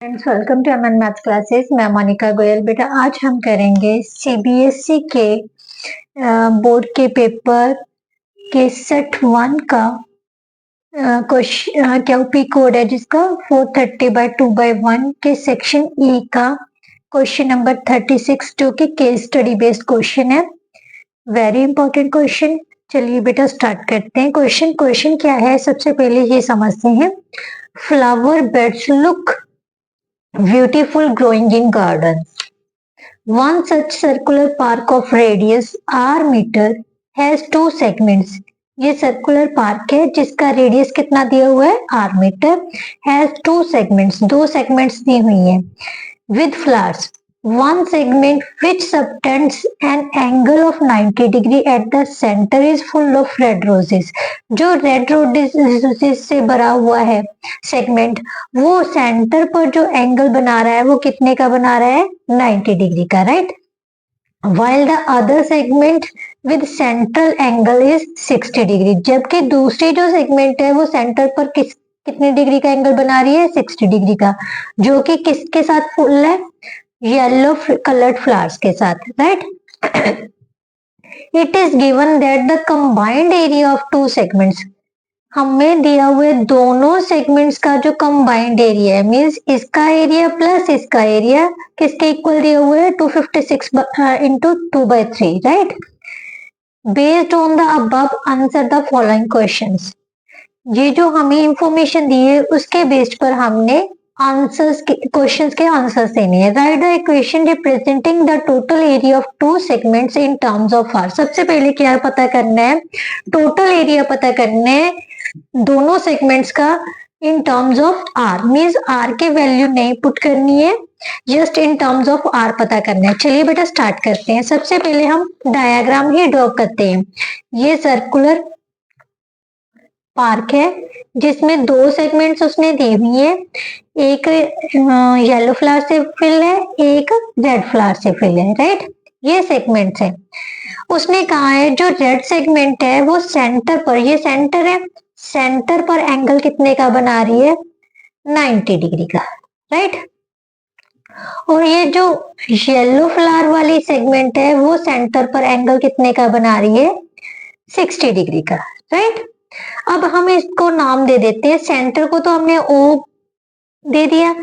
Friends, welcome to MN math classes. मैं मोनिका गोयल। बेटा आज हम करेंगे सीबीएसई के बोर्ड के पेपर के सेट 1 का क्वेश्चन क्यूपी कोड है जिसका 430/2/1 के सेक्शन ई का क्वेश्चन नंबर 36 जो कि केस स्टडी बेस्ड क्वेश्चन है। Very important question. चलिए बेटा स्टार्ट करते हैं। क्वेश्चन क्या है सबसे पहले ये समझते हैं। Flower beds look beautiful growing in gardens. One such circular park of radius r meter has two segments. ये सर्कुलर पार्क है जिसका रेडियस कितना दिया हुआ है r metre. Has two segments, दो सेगमेंट्स दी हुई हैं। With flowers, one segment which subtends an angle of 90 degree at the center is full of red roses. जो रेड रोजेस से भरा हुआ है सेगमेंट, वो सेंटर पर जो एंगल बना रहा है वो कितने का बना रहा है? 90 डिग्री का, right. while the other segment with central angle is 60 degree, जबकि दूसरी जो सेगमेंट है वो सेंटर पर कितने डिग्री का एंगल बना रही है? 60 डिग्री का, जो कि किसके साथ फुल है? येलो कलर्ड फ्लावर्स के साथ, right. It is given that the combined area of two segments, हमें दिया हुए दोनों सेगमेंट्स का जो कंबाइंड एरिया है, मींस इसका एरिया प्लस इसका एरिया किसके इक्वल दिया हुआ है? 256 into 2/3, right. Based on the above answer the following questions. ये जो हमें इंफॉर्मेशन दी है उसके बेस्ड पर हमने आंसर्स के क्वेश्चंस के आंसर्स देने हैं। Write the equation representing the total area of two segments in terms of r. सबसे पहले क्या पता करना है? टोटल एरिया पता करना है दोनों सेगमेंट्स का in terms of r, means r के वैल्यू नहीं पुट करनी है, just in terms of r पता करना है। चलिए बेटा स्टार्ट करते हैं। सबसे पहले हम डायग्राम ही ड्रॉ करते हैं। ये सर्कुलर पार्क है जिसमें दो सेगमेंट्स उसने दी हुई है, एक येलो फ्लावर से फिल है, एक रेड फ्लावर से फिल है, राइट। ये सेगमेंट्स है। उसने कहा है जो रेड सेगमेंट है वो सेंटर पर, ये सेंटर है, सेंटर पर एंगल कितने का बना रही है? 90 डिग्री का, राइट। और ये जो येलो फ्लावर वाली सेगमेंट है वो सेंटर पर एंगल कितने का बना रही है? 60 डिग्री का, राइट। अब हम इसको नाम दे देते हैं। सेंटर को तो हमने ओ दे दिया,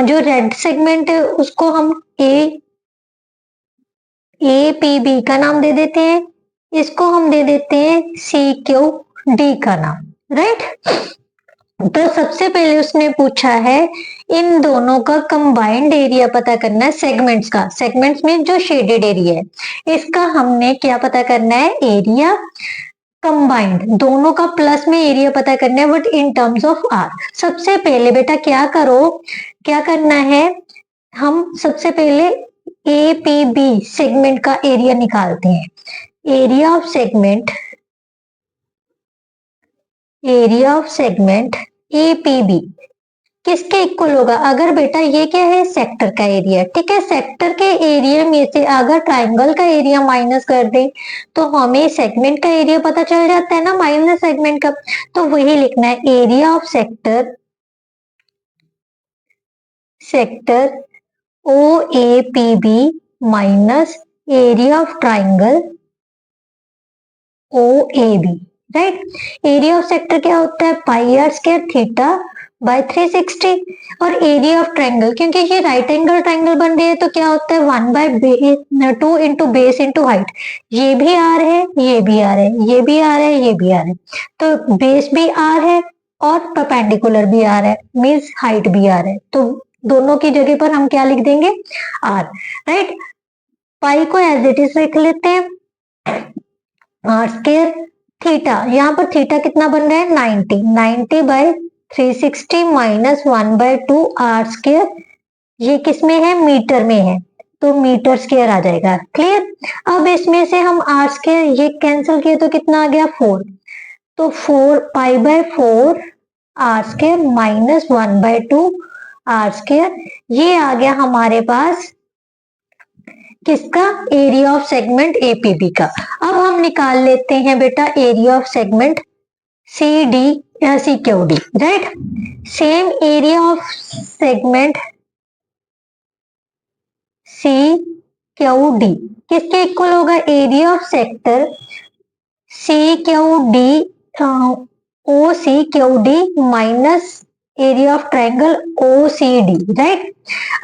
जो रेड सेगमेंट है उसको हम ए पी बी का नाम दे देते हैं, इसको हम दे देते हैं सी क्यू डी का नाम, राइट। तो सबसे पहले उसने पूछा है इन दोनों का कंबाइंड एरिया पता करना है सेगमेंट्स का। सेगमेंट्स में जो शेडेड एरिया है इसका हमने क्या पता करना है? एरिया कंबाइंड, दोनों का प्लस में एरिया पता करना है but in terms of r. सबसे पहले बेटा क्या करना है? हम सबसे पहले ए पी बी सेगमेंट का एरिया निकालते हैं। Area of segment A P B किसके इक्वल होगा? अगर बेटा ये क्या है? सेक्टर का एरिया, ठीक है। सेक्टर के एरिया में से अगर ट्राइंगल का एरिया माइनस कर दे तो हमें सेगमेंट का एरिया पता चल जाता है ना, माइनस सेगमेंट का। तो वही लिखना है, area of sector O A P B minus area of triangle O A B, right. Area of sector क्या होता है? Pi r square theta by 360। और एरिया ऑफ ट्राइंगल, क्योंकि ये राइट एंगल ट्राइंगल बन रही है तो क्या होता है? 1/2 इंटू बेस इंटू हाइट। ये भी आर है, ये भी आर है, ये भी आर है, ये भी आर है, तो बेस भी आर है और परपेंडिकुलर भी आर है, मीन्स हाइट भी आर है। तो दोनों की जगह पर हम क्या लिख देंगे? Are, right. पाई को एज इट इज लिख लेते हैं, आर स्क्वायर थीटा, यहाँ पर थीटा कितना बन रहा है? 90/360 माइनस 1/2 आर स्क्वायर, ये किस में है? मीटर में है, तो मीटर स्क्वायर आ जाएगा, क्लियर। अब इसमें से हम आर स्क्वायर ये कैंसिल किए तो कितना आ गया? 4, तो 4 are square minus 1/2 are square, ये आ गया हमारे पास किसका? एरिया ऑफ सेगमेंट एपीबी का। अब हम निकाल लेते हैं बेटा area of segment C Q D, right. Same area of segment C Q D किसके इक्वल होगा? Area of sector C Q D O C Q D minus area of triangle O C D, right.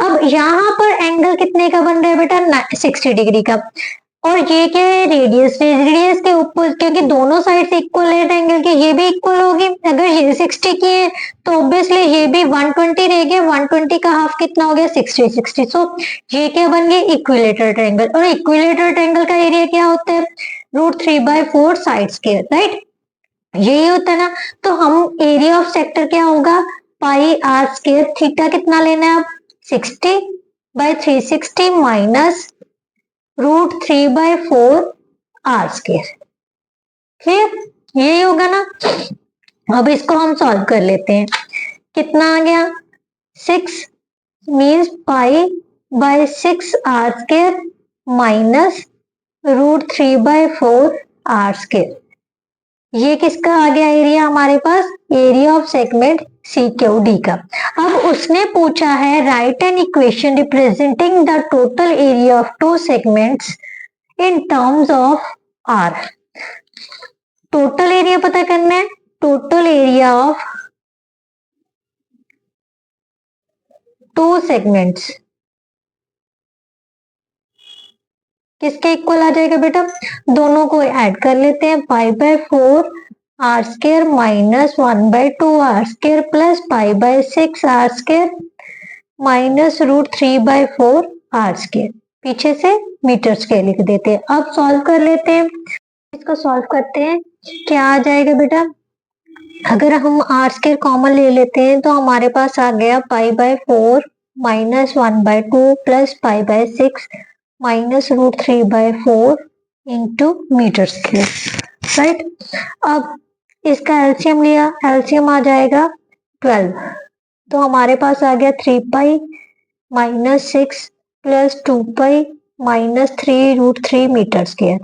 अब यहाँ पर angle कितने का बन रहा है बेटा? 60 डिग्री का। और ये क्या है? रेडियस। रेडियस के ऊपर, क्योंकि दोनों साइड से इक्वल है एंगल के, ये भी इक्वल होगी। अगर ये 60 की है तो ऑब्वियसली ये भी 120 रह गया। 120 का हाफ कितना हो गया? 60। सो ये क्या बन गया? Equilateral triangle. और इक्विलेटरल ट्रायंगल का एरिया क्या होता है? √3/4 साइड स्क्वायर, राइट। यही होता है ना। तो हम एरिया ऑफ सेक्टर क्या होगा? पाई आर स्क्वायर। थीटा कितना लेना है? अब 60/360 माइनस √3/4 आर स्क्वायर। क्लियर? यही होगा ना। अब इसको हम सॉल्व कर लेते हैं। कितना आ गया? 6 मीन्स पाई/6 R square minus √3/4 R square. ये किसका आ गया एरिया हमारे पास? Area of segment C Q D का। अब उसने पूछा है right an equation representing the total area of two segments in terms of R. Total area पता करना है। Total area of two segments किसके इक्वल आ जाएगा बेटा? दोनों को ऐड कर लेते हैं। पाई/4 R square minus 1/2 are square plus पाई/6 R square minus √3/4 R square. पीछे से मीटर स्क्वायर लिख देते हैं। अब सॉल्व कर लेते हैं। इसको सॉल्व करते हैं। क्या आ जाएगा बेटा? अगर हम आर स्क्वायर कॉमन ले लेते हैं तो हमारे पास आ गया पाई/4 माइनस 1/2 प्लस पाई/6 minus √3/4 into metre square, right. अब इसका एलसीएम लिया, एलसीएम आ जाएगा 12। तो हमारे पास आ गया 3 pi minus 6 plus 2 pi minus 3√3 metre square.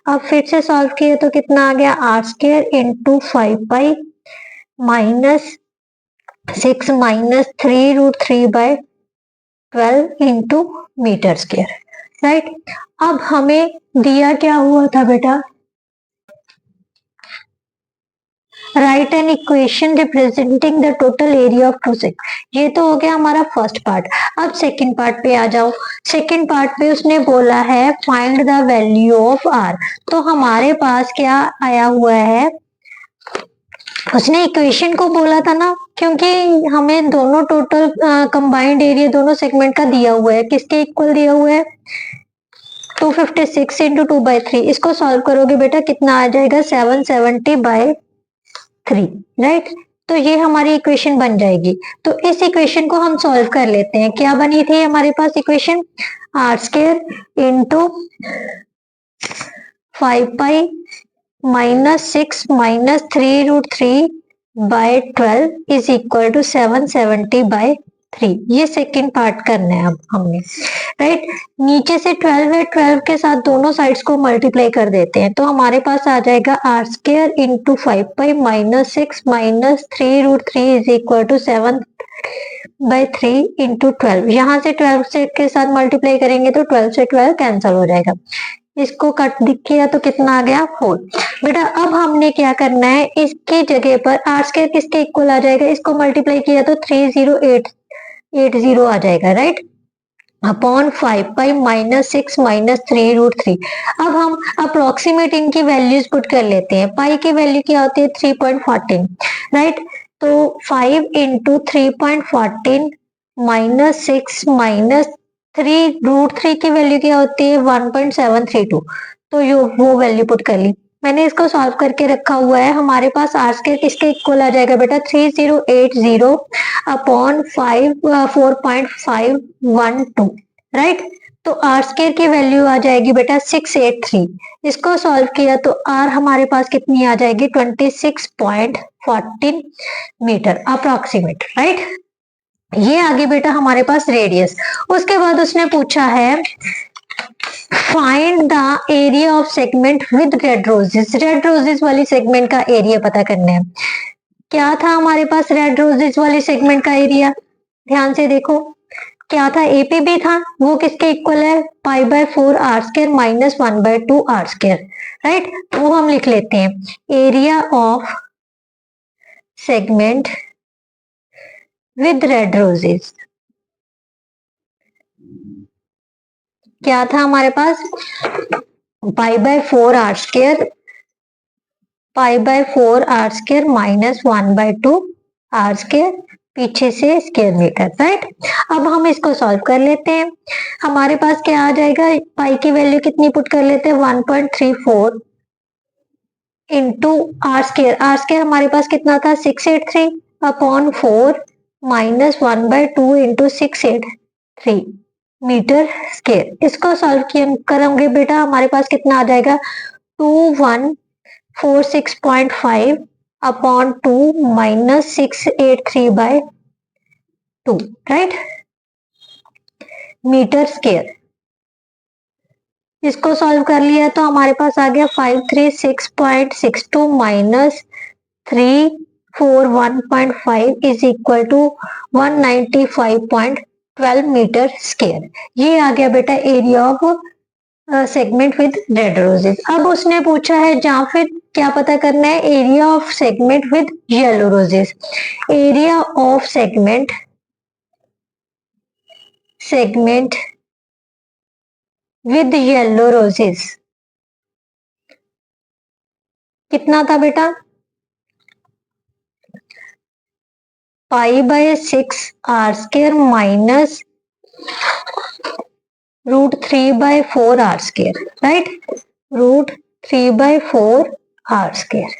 अब फिर से सॉल्व किए तो कितना आ गया? R square into 5 pi minus 6 minus 3√3/12 into metre square, right. अब हमें दिया क्या हुआ था बेटा? Right an equation representing the total area of two segment. ये तो हो गया हमारा फर्स्ट पार्ट। अब सेकंड पार्ट पे आ जाओ। सेकंड पार्ट पे उसने बोला है find the value of R. तो हमारे पास क्या आया हुआ है? उसने इक्वेशन को बोला था ना, क्योंकि हमें दोनों टोटल कंबाइंड एरिया दोनों सेगमेंट का दिया हुआ है। किसके इक्वल दिया हुआ है? 256 इंटू 2/3। इसको सॉल्व करोगे बेटा कितना आ जाएगा? 770/3, राइट। तो ये हमारी इक्वेशन बन जाएगी। तो इस इक्वेशन को हम सॉल्व कर लेते हैं। क्या बनी थी हमारे पास equation? R square into 5 pi minus 6 minus 3√3/12 is equal to 770/3। ये सेकेंड पार्ट करना है अब हमने, राइट। नीचे से 12 है, 12 के साथ दोनों साइड्स को मल्टीप्लाई कर देते हैं। तो हमारे पास आ जाएगा R square into 5 pi minus 6 minus 3√3 is equal to 7/3 into 12। यहाँ से 12 से के साथ मल्टीप्लाई करेंगे तो 12 से 12 कैंसिल हो जाएगा। इसको कट दिख गया तो कितना आ गया? 4। बेटा अब हमने क्या करना है? इसकी जगह पर आर स्क्वायर किसके इक्वल आ जाएगा? इसको मल्टीप्लाई किया तो 30880 आ जाएगा, right, upon 5 pi minus 6 minus 3√3। अब हम अप्रोक्सीमेट इनकी वैल्यूज पुट कर लेते हैं। पाई की वैल्यू क्या होती है? 3.14, राइट। तो 5 इंटू 3.14 माइनस 6 माइनस 3√3 की वैल्यू क्या होती है? 1.732। तो वो वैल्यू पुट कर ली मैंने। इसको सॉल्व करके रखा हुआ है। हमारे पास आर स्क्वायर किसके इक्वल आ जाएगा बेटा? 3080 अपॉन 4.512, राइट। तो आर स्क्वायर की वैल्यू आ जाएगी बेटा 683। इसको सॉल्व किया तो आर हमारे पास कितनी आ जाएगी? 26.14 मीटर अप्रोक्सीमेट, राइट। ये आगे बेटा हमारे पास रेडियस। उसके बाद उसने पूछा है find the area of segment with red roses. Red roses वाली सेगमेंट का एरिया पता करना है। क्या था हमारे पास रेड रोजेस वाली सेगमेंट का एरिया? ध्यान से देखो क्या था, एपी भी था, वो किसके इक्वल है, pi by 4 are square minus 1/2 are square, right. वो हम लिख लेते हैं area of segment with red roses. क्या था हमारे पास, pi by 4 are square, pi by 4 are square minus 1/2 are square, पीछे से स्क्वायर मीटर, राइट। अब हम इसको सॉल्व कर लेते हैं। हमारे पास क्या आ जाएगा, पाई की वैल्यू कितनी पुट कर लेते हैं, 1.34 into R square, R square हमारे पास कितना था 683 upon 4 minus 1/2 into 683 metre square. इसको सॉल्व करेंगे बेटा, हमारे पास कितना आ जाएगा 2146.5 upon 2 minus 683/2, right, metre square. इसको सॉल्व कर लिया तो हमारे पास आ गया 536.62 minus 341.5 is equal to 195.12 metre square. ये आ गया बेटा area of segment with red roses. अब उसने पूछा है जहां फिर क्या पता करना है, area of segment with yellow roses. Area of segment with yellow roses कितना था बेटा, pi by 6 R square minus √3/4 R square, right, √3/4 R square.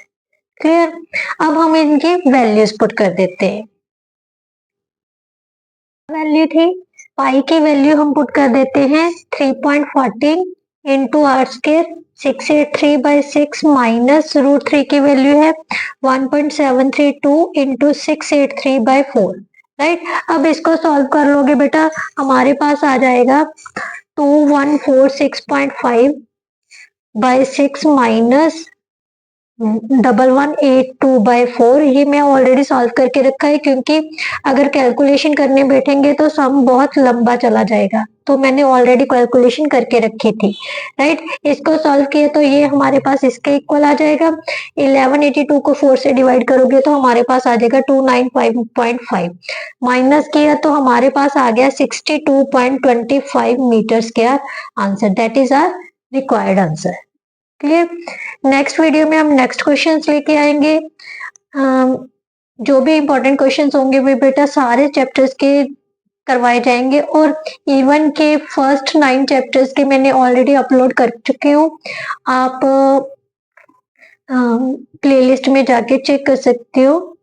Clear. अब हम इनकी वैल्यूज पुट कर देते हैं। वैल्यू थी, पाई की वैल्यू हम पुट कर देते हैं 3.14 इंटू आर स्क्वायर 683/6 माइनस √3 की वैल्यू है 1.732 इंटू 683/4, राइट। अब इसको सॉल्व कर लोगे बेटा, हमारे पास आ जाएगा 2146.5/6 माइनस 1182/4। ये मैं ऑलरेडी सॉल्व करके रखा है, क्योंकि अगर कैलकुलेशन करने बैठेंगे तो सम बहुत लंबा चला जाएगा, तो मैंने ऑलरेडी कैलकुलेशन करके रखी थी, राइट। इसको सॉल्व किया तो ये हमारे पास इसके इक्वल आ जाएगा। 1182 को 4 से डिवाइड करोगे तो हमारे पास आ जाएगा 295.5, माइनस किया तो हमारे पास आ गया 62.25 metre square answer. That is our required answer. Clear. Next video में हम नेक्स्ट क्वेश्चंस लेके आएंगे। जो भी इंपॉर्टेंट क्वेश्चंस होंगे वे बेटा सारे चैप्टर्स के करवाए जाएंगे, और इवन के फर्स्ट 9 चैप्टर्स के मैंने ऑलरेडी अपलोड कर चुकी हूँ। आप प्लेलिस्ट में जाके चेक कर सकते हो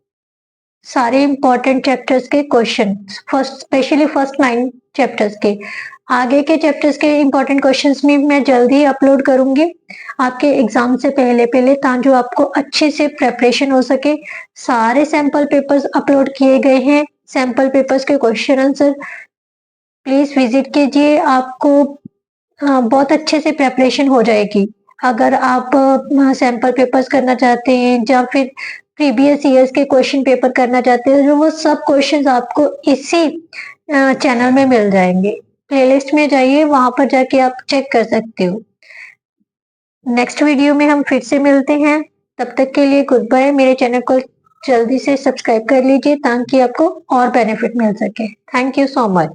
सारे इंपॉर्टेंट चैप्टर्स के क्वेश्चन, स्पेशली फर्स्ट 9 चैप्टर्स के। आगे के चैप्टर्स के इंपॉर्टेंट क्वेश्चंस में मैं जल्दी अपलोड करूंगी आपके एग्जाम से पहले ताकि आपको अच्छे से प्रेपरेशन हो सके। सारे सैंपल पेपर्स अपलोड किए गए हैं, सैंपल पेपर्स के क्वेश्चन आंसर प्लीज विजिट कीजिए, आपको बहुत अच्छे से प्रेपरेशन हो जाएगी। अगर आप सैंपल पेपर्स करना चाहते हैं या फिर प्रीवियस ईयर्स के क्वेश्चन पेपर करना चाहते हैं, जो वो सब क्वेश्चंस आपको इसी चैनल में मिल जाएंगे। प्लेलिस्ट में जाइए, वहां पर जाके आप चेक कर सकते हो। नेक्स्ट वीडियो में हम फिर से मिलते हैं, तब तक के लिए गुड बाय। मेरे चैनल को जल्दी से सब्सक्राइब कर लीजिए ताकि आपको और बेनिफिट मिल सके। Thank you so much.